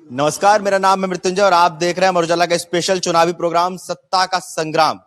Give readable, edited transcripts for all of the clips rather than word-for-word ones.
नमस्कार, मेरा नाम है मृत्युंजय और आप देख रहे हैं अमर उजाला का स्पेशल चुनावी प्रोग्राम सत्ता का संग्राम।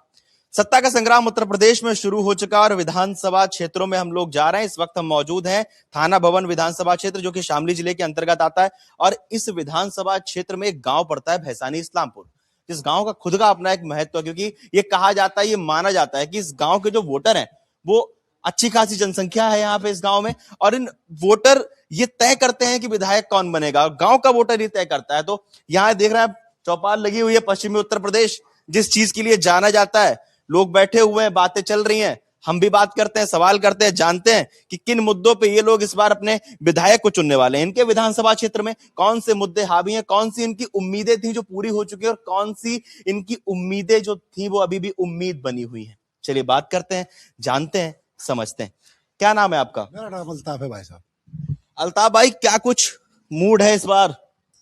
सत्ता का संग्राम उत्तर प्रदेश में शुरू हो चुका और विधानसभा क्षेत्रों में हम लोग जा रहे हैं। इस वक्त हम मौजूद हैं थाना भवन विधानसभा क्षेत्र, जो कि शामली जिले के अंतर्गत आता है। और इस विधानसभा क्षेत्र में एक गांव पड़ता है भैसानी इस्लामपुर। इस गांव का खुद का अपना एक महत्व है, क्योंकि ये कहा जाता है, ये माना जाता है कि इस गांव के जो वोटर हैं वो अच्छी खासी जनसंख्या है यहाँ पे इस गांव में, और इन वोटर ये तय करते हैं कि विधायक कौन बनेगा। गांव का वोटर ये तय करता है। तो यहाँ देख रहे हैं चौपाल लगी हुई है, पश्चिमी उत्तर प्रदेश जिस चीज के लिए जाना जाता है। लोग बैठे हुए हैं, बातें चल रही हैं, हम भी बात करते हैं, सवाल करते हैं, जानते हैं कि किन मुद्दों पे ये लोग इस बार अपने विधायक को चुनने वाले हैं। इनके विधानसभा क्षेत्र में कौन से मुद्दे हावी हैं, कौन सी इनकी उम्मीदें थी जो पूरी हो चुकी है, और कौन सी इनकी उम्मीदें जो थी वो अभी भी उम्मीद बनी हुई है। चलिए बात करते हैं, जानते हैं, समझते हैं। क्या नाम है आपका? मेरा नाम अल्ताफ है भाई साहब। अल्ताफ भाई, क्या कुछ मूड है इस बार?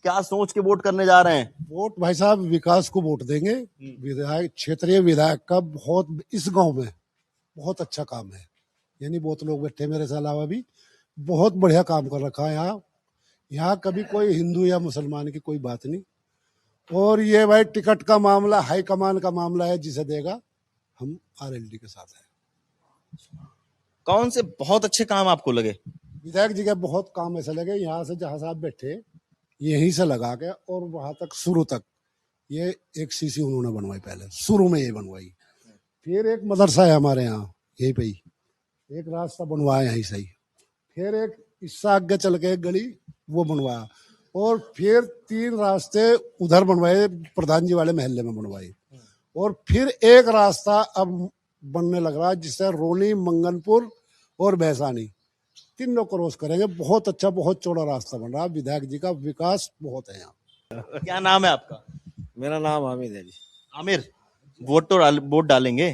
क्या सोच के वोट करने जा रहे हैं? वोट भाई साहब विकास को वोट देंगे। विधायक, क्षेत्रीय विधायक का बहुत इस गांव में बहुत अच्छा काम है। यानी बहुत लोग बैठे मेरे से अलावा भी बहुत बढ़िया काम कर रखा है यहाँ कभी कोई हिंदू या मुसलमान की कोई बात नहीं। और ये भाई टिकट का मामला हाईकमान का मामला है, जिसे देगा हम आरएलडी के साथ है। कौन से बहुत अच्छे काम आपको लगे? विधायक जी का बहुत काम ऐसा लगे, यहाँ से जहां साहब बैठे यहीं से लगा के और वहां तक शुरू तक ये एक सीसी उन्होंने बनवाई, पहले शुरू में ये बनवाई। फिर एक मदरसा है हमारे यहाँ यहीं पे ही, एक रास्ता बनवाया यहीं से ही। फिर एक इससे आगे चल के एक गली वो बनवाया, और फिर 3 रास्ते उधर बनवाए, प्रधान जी वाले मोहल्ले में बनवाए। और फिर एक रास्ता अब बनने लग रहा है, जिससे रोनी, मंगनपुर और भैसानी तीनों क्रॉस करेंगे। बहुत अच्छा, बहुत चौड़ा रास्ता बन रहा है। विधायक जी का विकास बहुत है यहाँ। क्या नाम है आपका? मेरा नाम हामिद है जी। आमिर, वोट डालेंगे?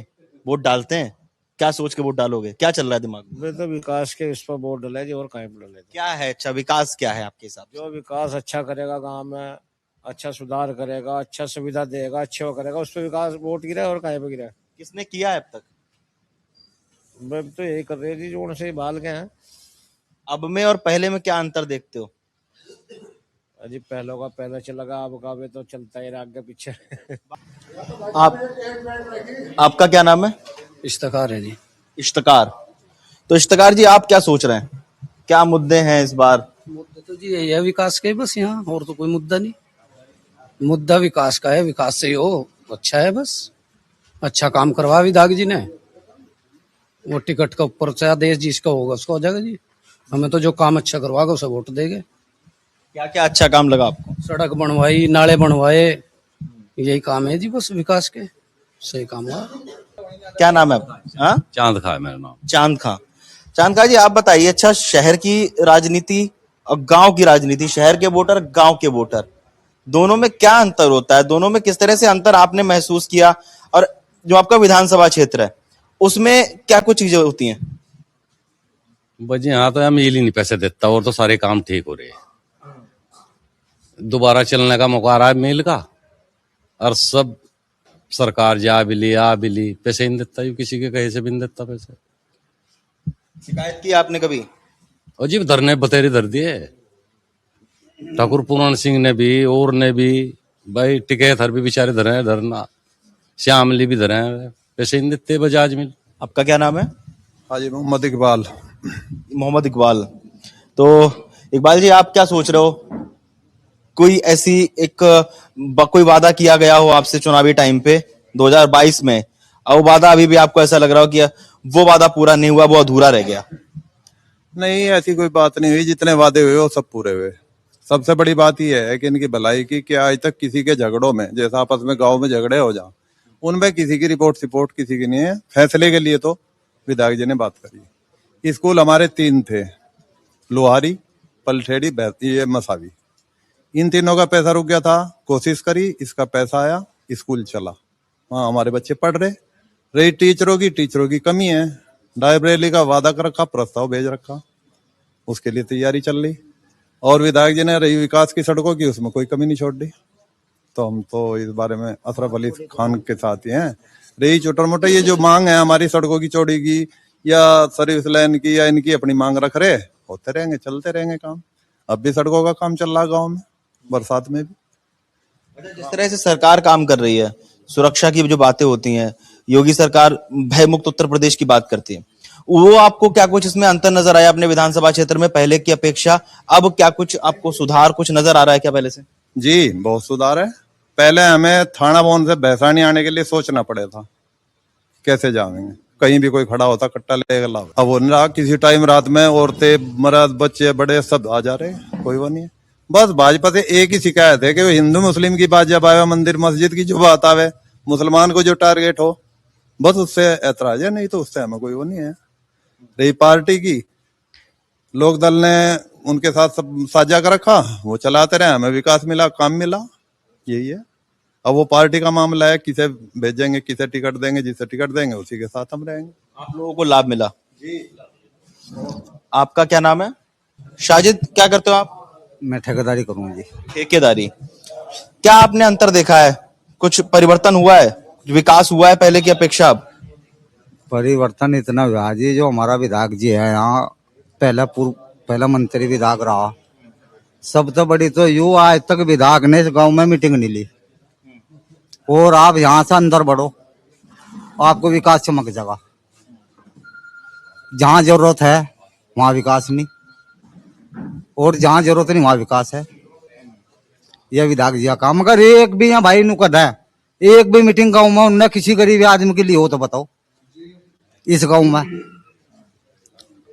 वोट डालते हैं? क्या सोच के वोट डालोगे? क्या चल रहा है दिमाग में? मैं तो विकास के इस पर वोट डले जी, और कहीं पर डले। क्या है अच्छा विकास? क्या है आपके हिसाब से? जो विकास अच्छा करेगा गांव में, अच्छा सुधार करेगा, अच्छा सुविधा देगा, अच्छा वो करेगा, उस पर विकास वोट गिरा और कहीं पे गिरा। किसने किया है अब तक? मैं तो यही कर रही थी जो उनसे बाल के हैं। अब में और पहले में क्या अंतर देखते हो? अजी पहलों का पहले चलेगा, अब का भी तो चलता ही रहा आगे पीछे। आपका क्या नाम है? इश्तकार है जी। इश्तकार। तो इश्तकार जी, आप क्या सोच रहे हैं? क्या मुद्दे हैं इस बार? मुद्दा तो जी यही है विकास के, बस यहाँ और तो कोई मुद्दा नहीं। मुद्दा विकास का है, विकास से ही हो अच्छा है। बस अच्छा काम करवा विधायक जी ने, वो टिकट का ऊपर से आदेश जिसका होगा उसका हो जाएगा जी। हमें तो जो काम अच्छा करवाएगा उसे वोट देंगे। क्या क्या अच्छा काम लगा आपको? सड़क बनवाई, नाले बनवाए, यही काम है जी बस विकास के। सही काम हुआ। क्या नाम है आपका? हाँ, चांद खा है मेरा नाम। चांद खां। चांद खां जी, आप बताइए, अच्छा शहर की राजनीति और गांव की राजनीति, शहर के वोटर, गांव के वोटर, दोनों में क्या अंतर होता है? दोनों में किस तरह से अंतर आपने महसूस किया? और जो आपका विधानसभा क्षेत्र है उसमें क्या कुछ चीजें होती हैं? बजी हाँ तो मिल ही नहीं पैसे देता, और तो सारे काम ठीक हो रहे हैं। दोबारा चलने का मौका आ रहा है मिल का, और सब सरकार जा भी ली पैसे ही नहीं देता, किसी के कहीं से भी नहीं देता पैसे। शिकायत की आपने कभी? और जी धरने बतेरे धर दिए, ठाकुर पूरन सिंह ने भी और ने भी, भाई टिकैत भी बेचारे धरे धरना, श्यामली भी धरे, पैसे नहीं देते बजाज मिल। आपका क्या नाम है? हाजी मोहम्मद इकबाल। मोहम्मद इकबाल। तो इकबाल जी, आप क्या सोच रहे हो? कोई ऐसी कोई वादा किया गया हो आपसे चुनावी टाइम पे 2022 में, और वो वादा अभी भी आपको ऐसा लग रहा हो कि वो वादा पूरा नहीं हुआ, वो अधूरा रह गया? नहीं, ऐसी कोई बात नहीं हुई। जितने वादे हुए वो सब पूरे हुए। सबसे बड़ी बात यह है कि इनकी भलाई की, कि आज तक किसी के झगड़ों में, जैसा आपस में गांव में झगड़े हो जाओ, उनमें किसी की रिपोर्ट किसी की नहीं है। फैसले के लिए तो विधायक जी ने बात करी। स्कूल हमारे 3 थे, लोहारी, पलठेड़ी, ये मसावी। इन तीनों का पैसा रुक गया था, कोशिश करी, इसका पैसा आया, स्कूल चला, वहाँ हमारे बच्चे पढ़ रहे। रही टीचरों की कमी है। लाइब्रेरी का वादा कर रखा, प्रस्ताव भेज रखा, उसके लिए तैयारी चल रही। और विधायक जी ने रही विकास की सड़कों की, उसमें कोई कमी नहीं छोड़ दी। तो हम तो इस बारे में अशरफ अली खान के साथ ही हैं। रही छोटा मोटा ये जो मांग है हमारी सड़कों की चौड़ी की या सर्विस लाइन की, या इनकी अपनी मांग रख रहे, होते रहेंगे, चलते रहेंगे काम। अब भी सड़कों का काम चल रहा है गाँव में। बरसात में भी। अच्छा, जिस तरह से सरकार काम कर रही है, सुरक्षा की जो बातें होती हैं, योगी सरकार भयमुक्त उत्तर प्रदेश की बात करती है, वो आपको क्या कुछ इसमें अंतर नजर आया अपने विधानसभा क्षेत्र में पहले की अपेक्षा? अब क्या कुछ आपको सुधार कुछ नजर आ रहा है क्या पहले से? जी बहुत सुधार है। पहले हमें थाना भवन से भैसानी आने के लिए सोचना पड़ा था, कैसे जाएंगे, कहीं भी कोई खड़ा होता कट्टा लेकर लाओ। अब वो नहीं रहा, किसी टाइम रात में औरतें मर्द बच्चे बड़े सब आ जा रहे हैं, कोई वो नहीं है। बस भाजपा से एक ही शिकायत है कि वो हिंदू मुस्लिम की बात जब आवे, मंदिर मस्जिद की जो बात आवे, मुसलमान को जो टारगेट हो, बस उससे ऐतराज है, नहीं तो उससे हमें कोई वो नहीं है। रही पार्टी की, लोक दल ने उनके साथ सब साझा कर रखा, वो चलाते रहे, हमें विकास मिला, काम मिला, यही है। अब वो पार्टी का मामला है, किसे भेजेंगे, किसे टिकट देंगे, जिसे टिकट देंगे उसी के साथ हम रहेंगे। आप लोगों को लाभ मिला जी। आपका क्या नाम है? शाजिद, क्या करते हो आप? मैं ठेकेदारी करूंगा जी। ठेकेदारी। क्या आपने अंतर देखा है? कुछ परिवर्तन हुआ है, विकास हुआ है पहले की अपेक्षा? अब परिवर्तन इतना हुआ जी, जो हमारा विधायक जी है यहाँ, पहला मंत्री विधायक रहा। सबसे बड़ी तो यू, आज तक विधायक ने इस गांव में मीटिंग नहीं ली। और आप यहाँ से अंदर बढ़ो, आपको विकास चमक जाएगा। जहाँ जरूरत है वहाँ विकास नहीं, और जहाँ जरूरत नहीं वहाँ विकास है। यह विधायक जी का काम। अगर एक भी यहाँ भाई नुकद है, एक भी मीटिंग गाँव में उनने किसी गरीब आदमी के लिए हो तो बताओ इस गाँव में।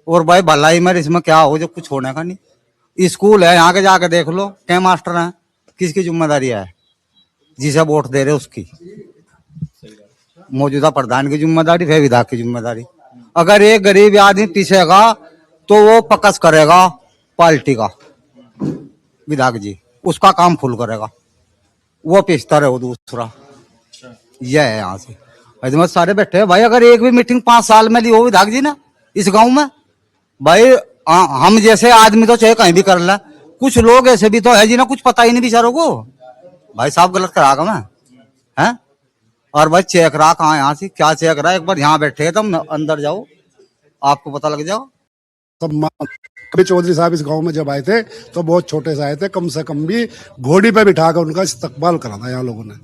और भाई भलाई में इसमें क्या हो, जो कुछ होने का नहीं। स्कूल है यहाँ के, जाके देख लो, क्या मास्टर हैं, किसकी जिम्मेदारी है? जिसे वोट दे रहे उसकी, मौजूदा प्रधान की जिम्मेदारी, फिर विधायक की जिम्मेदारी। अगर एक गरीब आदमी पीछेगा तो वो पकस करेगा पार्टी का विधायक जी, उसका काम फुल करेगा, वो पीछता रहे वो दूसरा। यह है यहाँ से अजमत सारे बैठे हैं भाई। अगर एक भी मीटिंग 5 साल में ली हो विधायक जी ना इस गांव में, भाई हम जैसे आदमी तो चाहे कहीं भी कर ले, कुछ लोग ऐसे भी तो है जी ना, कुछ पता ही नहीं बेचारों को। भाई साहब गलत करा मैं हैं। और भाई चेक रहा कहाँ, यहाँ से क्या चेक रहा, एक बार यहाँ बैठे तुम अंदर जाओ, आपको पता लग जाओ। तब कभी चौधरी साहब इस गांव में जब आए थे तो बहुत छोटे से आए थे, कम से कम भी घोड़ी पे बिठाकर उनका इस्तकबाल करा था यहाँ लोगों ने।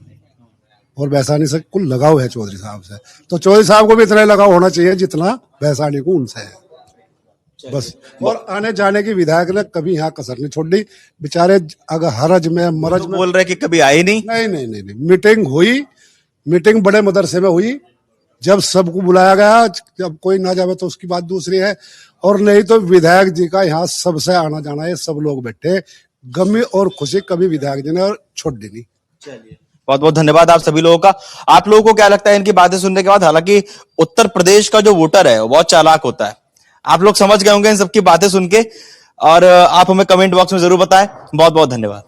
और वैसानी से कुल लगाव है चौधरी साहब से, तो चौधरी साहब को भी इतना लगाव होना चाहिए जितना वैसानी को उनसे है, बस। और आने जाने की विधायक ने कभी यहाँ कसर नहीं छोड़ी। बेचारे अगर हरज में मरज में बोल रहे कि कभी आए नहीं। नहीं, मीटिंग हुई, मीटिंग बड़े मदरसे में हुई, जब सबको बुलाया गया, जब कोई ना जावे तो उसकी बात दूसरी है। और नहीं तो विधायक जी का यहाँ सबसे आना जाना है, सब लोग बैठे, गमी और खुशी कभी विधायक जी ने छोड़ दी नहीं। चलिए, बहुत बहुत धन्यवाद आप सभी लोगों का। आप लोगों को क्या लगता है इनकी बातें सुनने के बाद? हालांकि उत्तर प्रदेश का जो वोटर है वो बहुत चालाक होता है, आप लोग समझ गए होंगे इन सबकी बातें सुन के, और आप हमें कमेंट बॉक्स में जरूर बताएं। बहुत बहुत धन्यवाद।